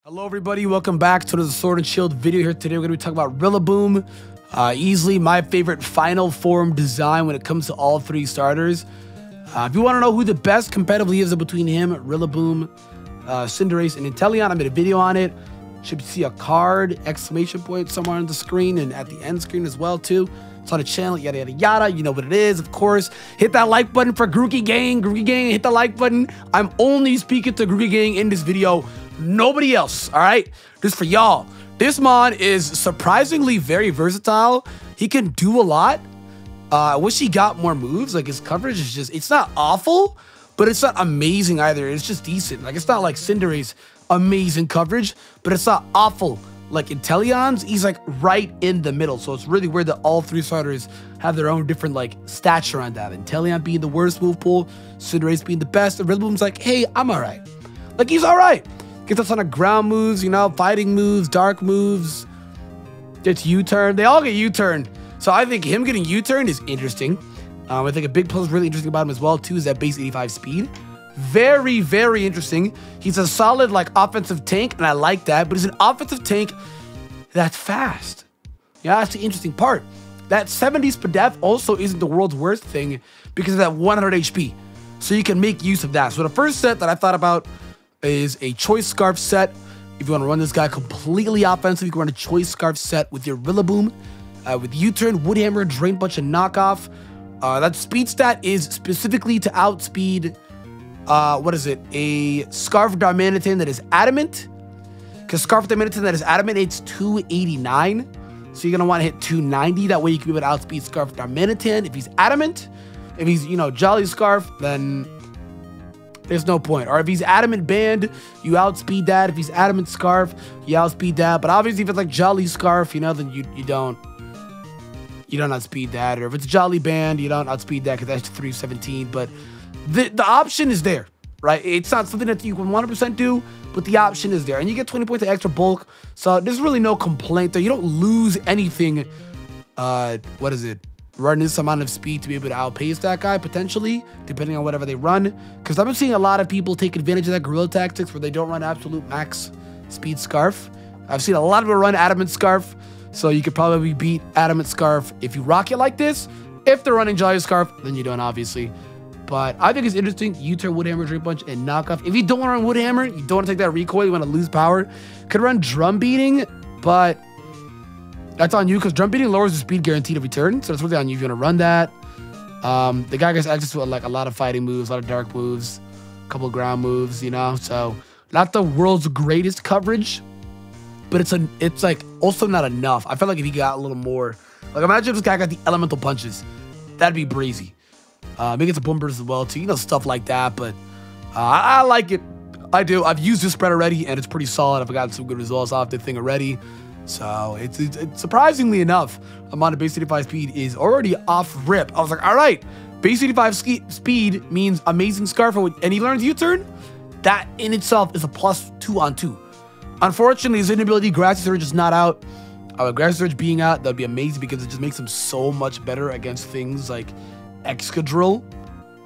Hello everybody, welcome back to the Sword and Shield video. Here today we're going to be talking about Rillaboom. Easily my favorite final form design when it comes to all three starters. If you want to know who the best competitively is between him, Rillaboom, Cinderace, and Inteleon, I made a video on it. Should see a card, exclamation point somewhere on the screen and at the end screen as well too. It's on the channel, yada yada yada. You know what it is, of course. Hit that like button for Grookey Gang. Grookey Gang, hit the like button. I'm only speaking to Grookey Gang in this video. Nobody else, all right? This for y'all. This mon is surprisingly very versatile. He can do a lot. I wish he got more moves. Like, his coverage is just, it's not awful, but it's not amazing either. It's just decent. Like, it's not like Cinderace amazing coverage, but it's not awful. Like Inteleon's, he's like right in the middle. So it's really weird that all three starters have their own different like stature on that. Inteleon being the worst move pool, Cinderace being the best, and Rillaboom's like, hey, I'm all right. Like, he's all right. Gets a ton of ground moves, you know, fighting moves, dark moves. Gets U-turn. They all get U-turn. So I think him getting U-turn is interesting. I think a big plus really interesting about him as well, too, is that base 85 speed. Very, very interesting. He's a solid, like, offensive tank, and I like that. But he's an offensive tank that's fast. Yeah, that's the interesting part. That 70 SPDEF also isn't the world's worst thing because of that 100 HP. So you can make use of that. So the first set that I thought about is a Choice Scarf set. If you want to run this guy completely offensive, you can run a Choice Scarf set with your Rillaboom, with U-turn, Wood Hammer, Drain Punch, and Knockoff. That speed stat is specifically to outspeed, what is it? A Scarf Darmanitan that is adamant. Because Scarf Darmanitan that is adamant, it's 289. So you're going to want to hit 290. That way you can be able to outspeed Scarf Darmanitan if he's adamant. If he's, you know, Jolly Scarf, then there's no point. Or if he's Adamant Band, you outspeed that. If he's Adamant Scarf, you outspeed that. But obviously, if it's like Jolly Scarf, you know, then you don't outspeed that. Or if it's Jolly Band, you don't outspeed that because that's 317. But the option is there, right? It's not something that you can 100% do, but the option is there. And you get 20 points of extra bulk. So there's really no complaint there. You don't lose anything. What is it? Run this amount of speed to be able to outpace that guy, potentially, depending on whatever they run. Because I've been seeing a lot of people take advantage of that guerrilla tactics where they don't run absolute max speed Scarf. I've seen a lot of people run Adamant Scarf, so you could probably beat Adamant Scarf if you rock it like this. If they're running Jolly Scarf, then you don't, obviously. But I think it's interesting. U-turn, Wood Hammer, Drain Punch, and Knockoff. If you don't want to run Wood Hammer, you don't want to take that recoil, you want to lose power, could run Drum Beating, but that's on you because Drum Beating lowers the speed guaranteed of return. So it's really on you if you want to run that. The guy gets access to like a lot of fighting moves, a lot of dark moves, a couple of ground moves, you know. So not the world's greatest coverage, but it's like also not enough. I feel like if he got a little more, like imagine if this guy got the elemental punches, that'd be breezy. Maybe it's a boom burst as well too, you know, stuff like that. But I like it. I do. I've used this spread already, and it's pretty solid. I've gotten some good results off the thing already. So it's surprisingly enough, amount of base 85 speed is already off rip. I was like, all right, base 85 speed means amazing Scarf, and he learns U-turn. That in itself is a +2 on 2. Unfortunately, his inability, Grassy Surge is not out. Grassy Surge being out, that'd be amazing because it just makes him so much better against things like Excadrill.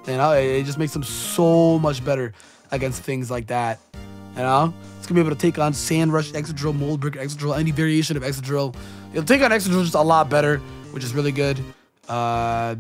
You know, it just makes him so much better against things like that. You know, it's gonna be able to take on Sand Rush, Excadrill, Mold Brick, Excadrill, any variation of Excadrill. It'll take on Excadrill just a lot better, which is really good. So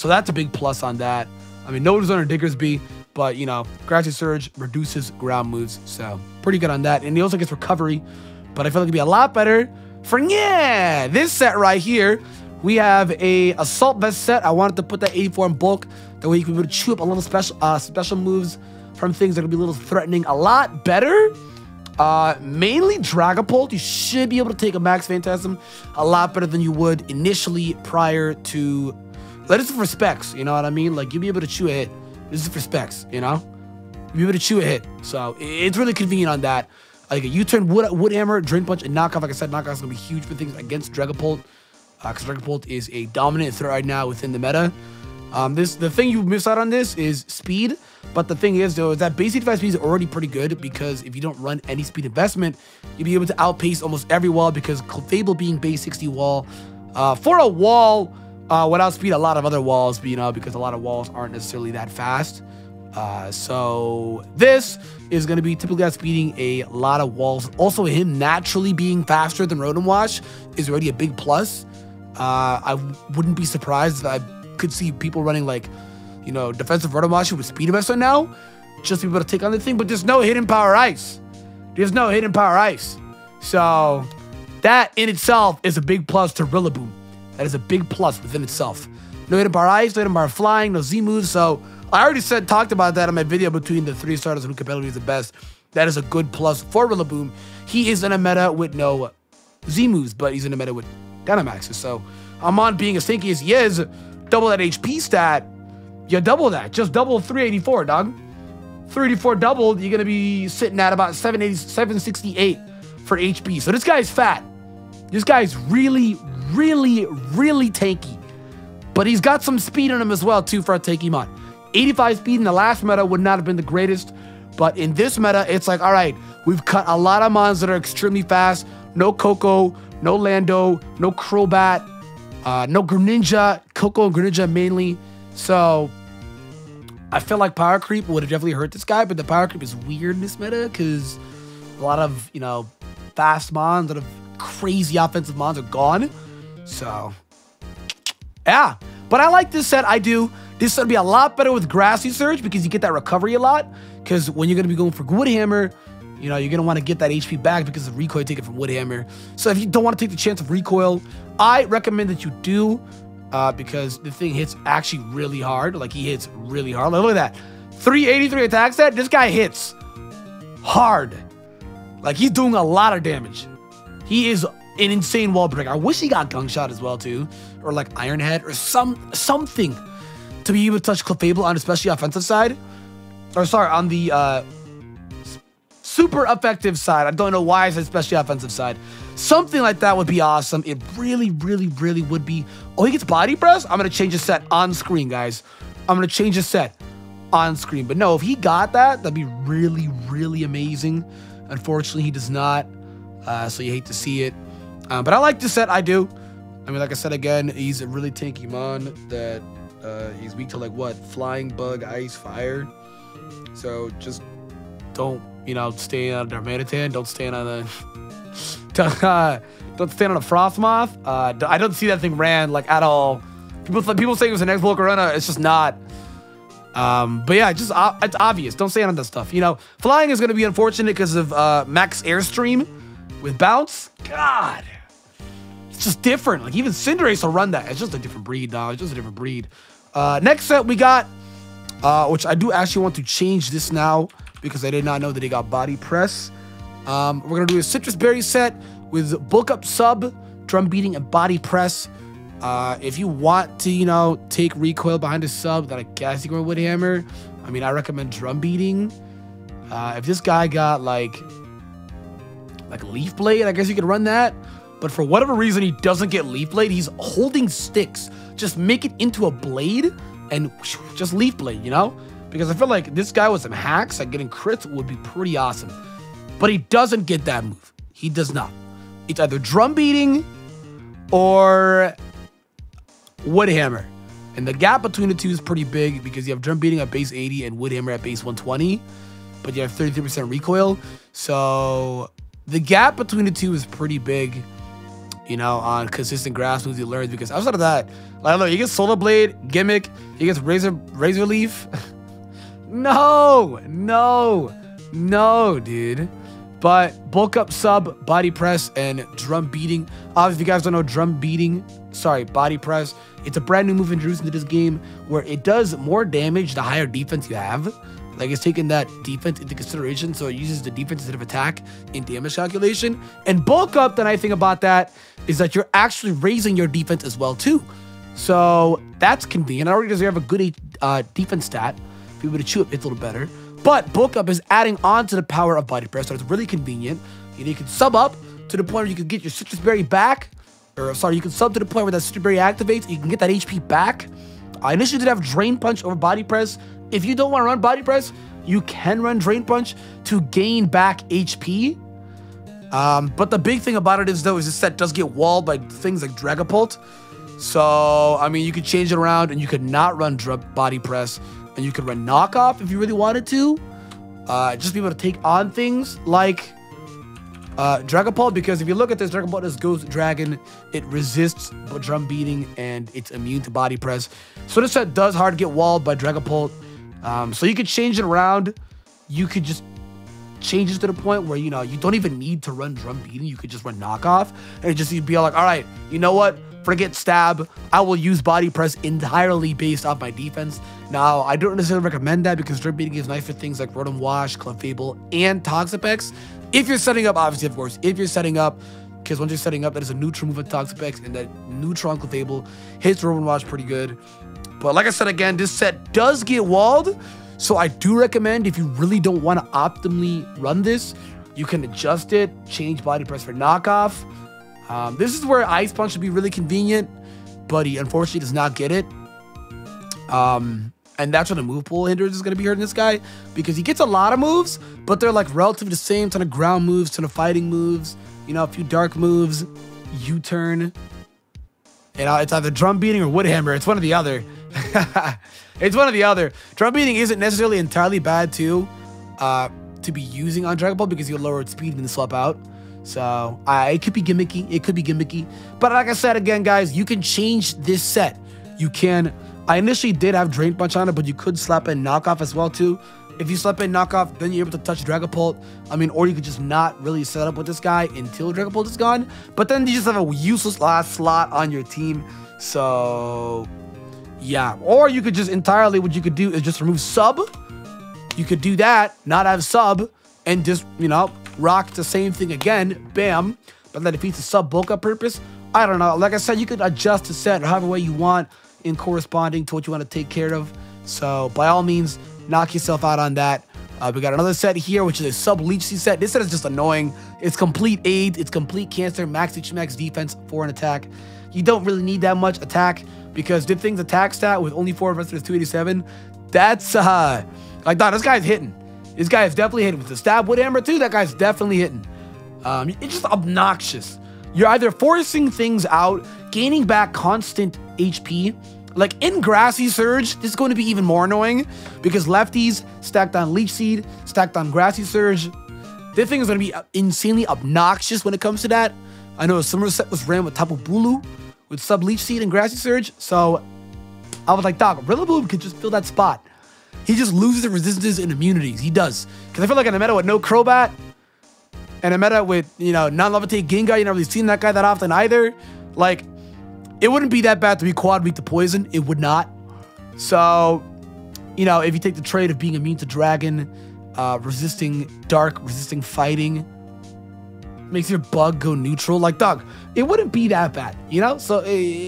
that's a big plus on that. I mean, no Designer Diggersby, but you know, Grassy Surge reduces ground moves, so pretty good on that. And he also gets recovery, but I feel like it'd be a lot better for this set right here. We have a Assault Vest set. I wanted to put that 84 in bulk, that way you can be able to chew up a little special moves from things that will be a little threatening a lot better. Mainly Dragapult. You should be able to take a Max Phantasm a lot better than you would initially prior to. That is for specs, you know what I mean? Like, you'll be able to chew a hit. This is for specs, you know? You'll be able to chew a hit. So it's really convenient on that. Like a U-turn, Wood Hammer, Drain Punch, and Knockoff. Like I said, Knockoff is going to be huge for things against Dragapult. Because Dragapult is a dominant threat right now within the meta. The thing you miss out on this is speed. But the thing is, though, is that base 85 speed is already pretty good because if you don't run any speed investment, you'll be able to outpace almost every wall because Clefable being base 60 wall. For a wall, without speed, a lot of other walls, you know, because a lot of walls aren't necessarily that fast. So this is going to be typically us beating a lot of walls. Also, him naturally being faster than Rotom Wash is already a big plus. I wouldn't be surprised if I could see people running like, you know, defensive Rotom Wash with Speed Investor now, just to be able to take on the thing. But there's no hidden power ice. There's no hidden power ice. So that in itself is a big plus to Rillaboom. That is a big plus within itself. No hidden power ice, no hidden power flying, no Z moves. So I already talked about that in my video between the 3 starters and who competitively is the best. That is a good plus for Rillaboom. He is in a meta with no Z moves, but he's in a meta with Dynamaxes. So Amon being as tanky as he is, double that HP stat, you double that. Just double 384, dog. 384 doubled, you're going to be sitting at about 768 for HP. So this guy's fat. This guy's really, really, really tanky. But he's got some speed on him as well, too, for a tanky mon. 85 speed in the last meta would not have been the greatest. But in this meta, it's like, all right, we've cut a lot of mons that are extremely fast. No Coco, no Lando, no Crobat, no Greninja. Coco and Greninja mainly. So I feel like power creep would have definitely hurt this guy, but the power creep is weird in this meta because a lot of, you know, fast mons that have crazy offensive mons are gone. So, yeah. But I like this set. I do. This set would be a lot better with Grassy Surge because you get that recovery a lot. Because when you're going to be going for Wood Hammer, you know, you're going to want to get that HP back because of recoil taken from Wood Hammer. So if you don't want to take the chance of recoil, I recommend that you do. Because the thing hits actually really hard. Like, he hits really hard. Like, look at that. 383 attack stat. This guy hits hard. Like, he's doing a lot of damage. He is an insane wall breaker. I wish he got Gunk Shot as well, too. Or, like, Iron Head. Or something to be able to touch Clefable on especially offensive side. Or, sorry, on the super effective side. I don't know why I said especially offensive side. Something like that would be awesome. It really, really, really would be. Oh, he gets Body Press? I'm going to change his set on screen, guys. I'm going to change his set on screen. But no, if he got that, that'd be really, really amazing. Unfortunately, he does not. So you hate to see it. But I like this set. I do. I mean, like I said again, he's a really tanky mon that he's weak to, like, what? Flying, Bug, Ice, Fire. So just don't, you know, stay on Darmanitan. Don't stand on the... don't stand on a Frostmoth. I don't see that thing ran, like, at all. People say it was an X Volcarona. It's just not. But yeah, it's obvious. Don't stand on that stuff. You know, flying is going to be unfortunate because of Max Airstream with bounce. God, it's just different. Like, even Cinderace will run that. It's just a different breed, dog. It's just a different breed. Next set we got, which I do actually want to change this now because I did not know that he got Body Press. We're going to do a Citrus Berry set with Bulk Up Sub, Drum Beating, and Body Press. If you want to, you know, take recoil behind a sub, then I guess you go with Wood Hammer. I mean, I recommend Drum Beating. If this guy got, like Leaf Blade, I guess you could run that. But for whatever reason, he doesn't get Leaf Blade. He's holding sticks. Just make it into a blade and just Leaf Blade, you know? Because I feel like this guy with some hacks, like getting crits, would be pretty awesome. But he doesn't get that move. He does not. It's either Drum Beating or Wood Hammer. And the gap between the two is pretty big because you have Drum Beating at base 80 and Wood Hammer at base 120. But you have 33% recoil. So the gap between the two is pretty big, you know, on consistent grass moves you learn. Because outside of that, I don't know, you get Solar Blade, Gimmick, he gets Razor Leaf. No, dude. But Bulk Up Sub, Body Press, and Drum Beating. Obviously, if you guys don't know Body Press, it's a brand new move introduced into this game where it does more damage the higher defense you have. Like, it's taking that defense into consideration, so it uses the defense instead of attack in damage calculation. And Bulk Up, the nice thing about that is that you're actually raising your defense as well, too. So that's convenient. Not only does it have a good defense stat, if you were to chew up, it's a little better. But Bulk Up is adding on to the power of Body Press, so it's really convenient. You can sub up to the point where you can get your Citrus Berry back. Or, sorry, you can sub to the point where that Citrus Berry activates. You can get that HP back. I initially did have Drain Punch over Body Press. If you don't want to run Body Press, you can run Drain Punch to gain back HP. But the big thing about it is, though, is this set does get walled by things like Dragapult. So, I mean, you could change it around and you could not run Body Press And you could run knockoff if you really wanted to. Just be able to take on things like Dragapult, because if you look at this, Dragapult is Ghost Dragon. It resists drum beating and it's immune to body press. So this set does hard get walled by Dragapult. So you could change it around. You could just change it to the point where, you know, you don't even need to run drum beating. You could just run knockoff and just be like, all right, you know what? Forget stab. I will use body press entirely based off my defense. Now, I don't necessarily recommend that because drum beating is nice for things like Rotom Wash, Clefable, and Toxapex. If you're setting up, obviously, of course, if you're setting up, because once you're setting up, that is a neutral move with Toxapex, and that neutral on Clefable hits Rotom Wash pretty good. But like I said, again, this set does get walled, so I do recommend if you really don't want to optimally run this, you can adjust it, change body press for knockoff. This is where Ice Punch would be really convenient, but he unfortunately does not get it. And that's where the move pool hindrance is going to be hurting this guy, because he gets a lot of moves, but they're like relatively the same, ton of ground moves, ton of fighting moves, you know, a few dark moves, U-turn. You know, it's either drum beating or wood hammer. It's one or the other. It's one or the other. Drum beating isn't necessarily entirely bad too, to be using on Dragon Ball, because you'll lower its speed and swap out. So it could be gimmicky. It could be gimmicky. But like I said, again, guys, you can change this set. You can. I initially did have Drain Punch on it, but you could slap in Knockoff as well too. If you slap in Knockoff, then you're able to touch Dragapult. I mean, or you could just not really set up with this guy until Dragapult is gone. But then you just have a useless last slot on your team. So yeah. Or you could just entirely, what you could do is just remove Sub. You could do that, not have Sub, and just, you know, rock the same thing again. Bam. But that defeats the Sub bulk up purpose. I don't know. Like I said, you could adjust the set however way you want in corresponding to what you want to take care of. So by all means, knock yourself out on that. We got another set here, which is a Sub Leech Seed set. This set is just annoying. It's complete aid. It's complete cancer, max HP, max defense for an attack. You don't really need that much attack, because Dip Thing's attack stat with only 4 versus 287, that's like, nah, this guy's hitting. This guy is definitely hitting. With the Stab Wood Hammer too, that guy's definitely hitting. It's just obnoxious. You're either forcing things out, gaining back constant HP. Like in Grassy Surge, this is going to be even more annoying, because lefties stacked on Leech Seed, stacked on Grassy Surge. This thing is going to be insanely obnoxious when it comes to that. I know a similar set was ran with Tapu Bulu, with Sub Leech Seed and Grassy Surge. So I was like, Doc, Rillaboom could just fill that spot. He just loses the resistances and immunities. He does. Because I feel like in a meta with no Crobat, and a meta with, you know, non-levitate Gengar, you never really seen that guy that often either. Like, it wouldn't be that bad to be quad weak to poison. It would not. So, you know, if you take the trade of being immune to Dragon, resisting Dark, resisting Fighting, makes your Bug go neutral. Like, dog, it wouldn't be that bad, you know? So,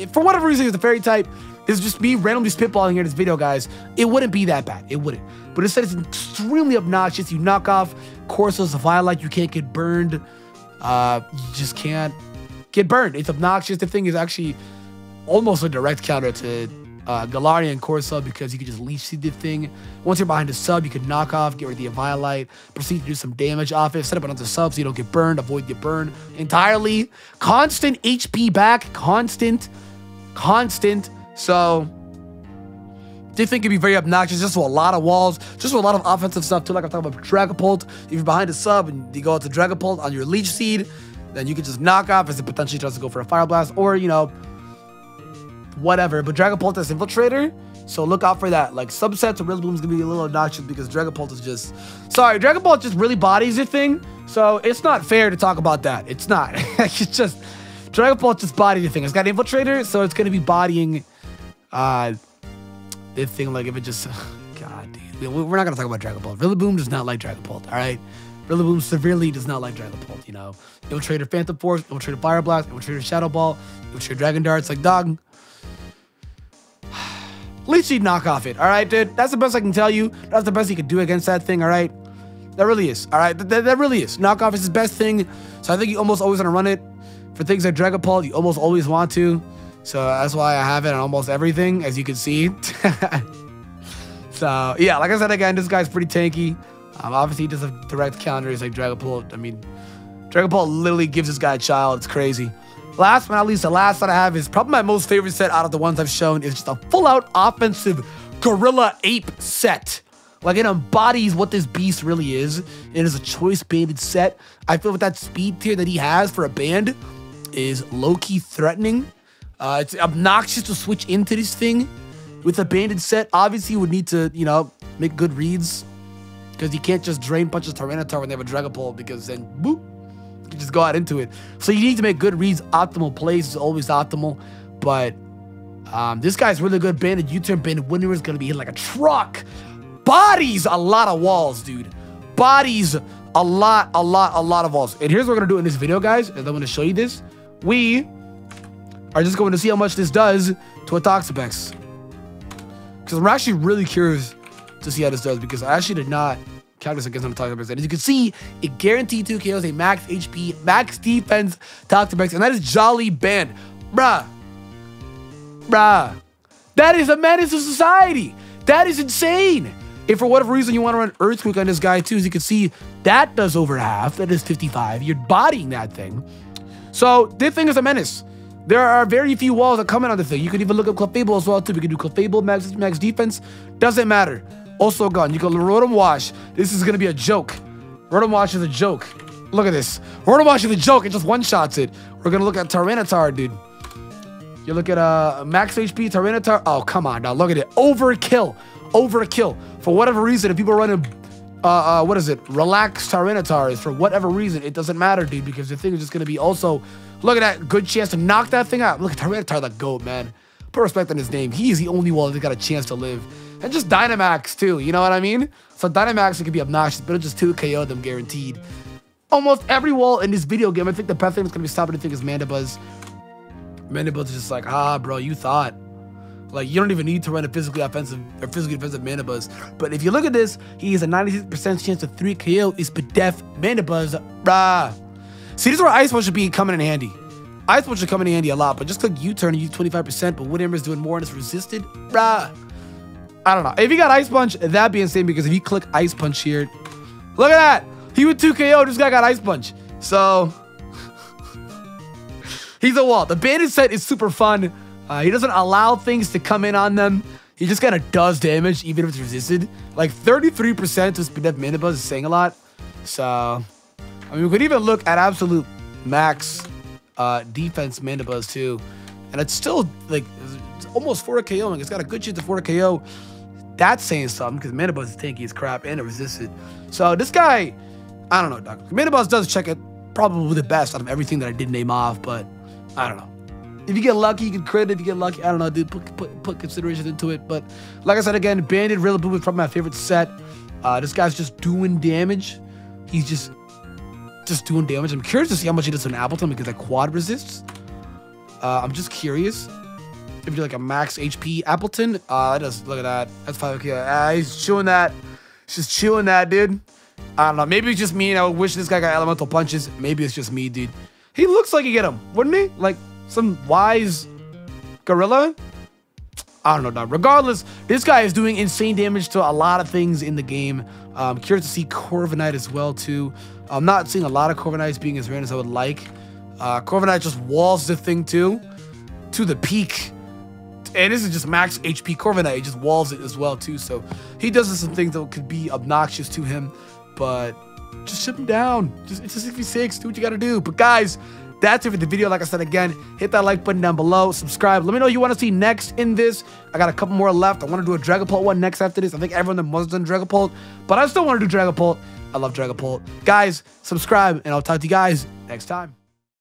for whatever reason, it's a Fairy type. This is just me randomly spitballing here in this video, guys. It wouldn't be that bad. It wouldn't. But instead, it's extremely obnoxious. You knock off Corso's Violet, you can't get burned. You just can't get burned. It's obnoxious. The thing is actually almost a direct counter to Galarian Corso, because you could just Leech Seed the thing. Once you're behind the Sub, you could knock off, get rid of the Violet, proceed to do some damage off it, set up another Sub so you don't get burned, avoid the burn entirely. Constant HP back, constant. So this thing can be very obnoxious, just with a lot of walls, just with a lot of offensive stuff too. Like I'm talking about Dragapult. If you're behind a Sub and you go out to Dragapult on your Leech Seed, then you can just knock off as it potentially tries to go for a Fire Blast, or, you know, whatever. But Dragapult is Infiltrator, so look out for that. Like, subsets of Rillaboom is gonna be a little obnoxious, because Dragapult is just, sorry, Dragapult just really bodies your thing, so it's not fair to talk about that. It's not. It's just Dragapult just bodies your thing. It's got Infiltrator, so it's gonna be bodying this thing. Like, if it just, god dude, we're not gonna talk about Dragapult. Rillaboom does not like Dragapult, all right? Rillaboom severely does not like Dragapult, you know? Infiltrator Phantom Force, Infiltrator Fire Blast, Infiltrator Shadow Ball, Infiltrator Dragon Darts. Like, dog, Leech Seed knock off it, all right, dude? That's the best I can tell you. That's the best you can do against that thing, all right? That really is, all right? That really is. Knock off is his best thing, so I think you almost always want to run it. For things like Dragapult, you almost always want to. So that's why I have it on almost everything, as you can see. So, yeah, like I said, again, this guy's pretty tanky. Obviously, he does have direct counters like Dragapult. I mean, Dragapult literally gives this guy a child. It's crazy. Last but not least, the last that I have is probably my most favorite set out of the ones I've shown. Is just a full-out offensive Gorilla Ape set. Like, it embodies what this beast really is. It is a choice banded set. I feel with that speed tier that he has for a band is low-key threatening. It's obnoxious to switch into this thing with a banded set. Obviously, you would need to, you know, make good reads, because you can't just drain punches Tyranitar when they have a Dragapult, because then, boop, you just go out into it. So you need to make good reads. Optimal plays is always optimal, but this guy's really good. Banded U-turn, banded winner is going to be hit like a truck. Bodies a lot of walls, dude. Bodies a lot of walls. And here's what we're going to do in this video, guys, and I'm going to show you this. We are just going to see how much this does to a Toxapex, because I'm actually really curious to see how this does, because I actually did not count this against him Toxapex. And as you can see, it guaranteed 2 KOs, a max HP, max defense Toxapex, and that is Jolly Band. Bruh. That is a menace to society. That is insane. If for whatever reason you want to run Earthquake on this guy too, as you can see, that does over half. That is 55. You're bodying that thing. So this thing is a menace. There are very few walls that come in on the thing. You can even look up Clefable as well too. We can do Clefable, max defense. Doesn't matter. Also gone. You can Rotom Wash. This is going to be a joke. Rotom Wash is a joke. Look at this. Rotom Wash is a joke. It just one-shots it. We're going to look at Tyranitar, dude. You look at max HP Tyranitar. Oh, come on now. Look at it. Overkill. Overkill. For whatever reason, if people are running, what is it? Relax Tyranitar, for whatever reason, it doesn't matter, dude, because the thing is just going to be also, look at that. Good chance to knock that thing out. Look at Tyranitar, the GOAT, man. Put respect on his name. He is the only one that got a chance to live. And just Dynamax, too. You know what I mean? So Dynamax, it can be obnoxious, but it'll just 2 KO them guaranteed. Almost every wall in this video game, I think the best thing that's going to be stopping the thing is Mandibuzz. Mandibuzz is just like, bro, you thought. Like, you don't even need to run a physically offensive or physically defensive Mandibuzz. But if you look at this, he has a 96% chance of 3 KO is Pidef Mandibuzz. Brah. See, this is where Ice Punch should be coming in handy. Ice Punch should come in handy a lot, but just click U-turn and use 25%, but Wind Hammer is doing more and it's resisted. Brah. I don't know. If you got Ice Punch, that'd be insane, because if you click Ice Punch here, look at that. He would 2 KO. This guy got Ice Punch. So, he's a wall. The banded set is super fun. He doesn't allow things to come in on them. He just kind of does damage, even if it's resisted. Like 33% to Speed Up Mandibuzz is saying a lot. So, I mean, we could even look at absolute max defense Mandibuzz too. And it's still like it's almost 4 KOing. It's got a good chance of 4 KO. That's saying something, because Mandibuzz is tanky as crap and it resisted. So this guy, I don't know, Doc. Mandibuzz does check it probably the best out of everything that I did name off, but I don't know. If you get lucky, you can crit. If you get lucky, I don't know, dude, put consideration into it. But like I said, again, Banded Rillaboom is probably my favorite set. This guy's just doing damage. He's just doing damage. I'm curious to see how much he does to an Appleton, because that quad resists. I'm just curious. If you're like a max HP Appleton, that does, look at that. That's 5 KO. He's chewing that. He's just chewing that, dude. I don't know. Maybe it's just me, and I wish this guy got elemental punches. Maybe it's just me, dude. He looks like he get him, wouldn't he? Like some wise gorilla? I don't know, dog. Regardless, this guy is doing insane damage to a lot of things in the game. I'm curious to see Corviknight as well, too. I'm not seeing a lot of Corviknights being as rare as I would like. Corviknight just walls the thing, too, to the peak. And this is just max HP Corviknight. He just walls it as well, too. So he does some things that could be obnoxious to him. But just ship him down. It's a 66. Do what you got to do. But, guys, that's it for the video. Like I said, again, hit that like button down below. Subscribe. Let me know what you want to see next in this. I got a couple more left. I want to do a Dragapult one next after this. I think everyone that was done Dragapult, but I still want to do Dragapult. I love Dragapult. Guys, subscribe, and I'll talk to you guys next time.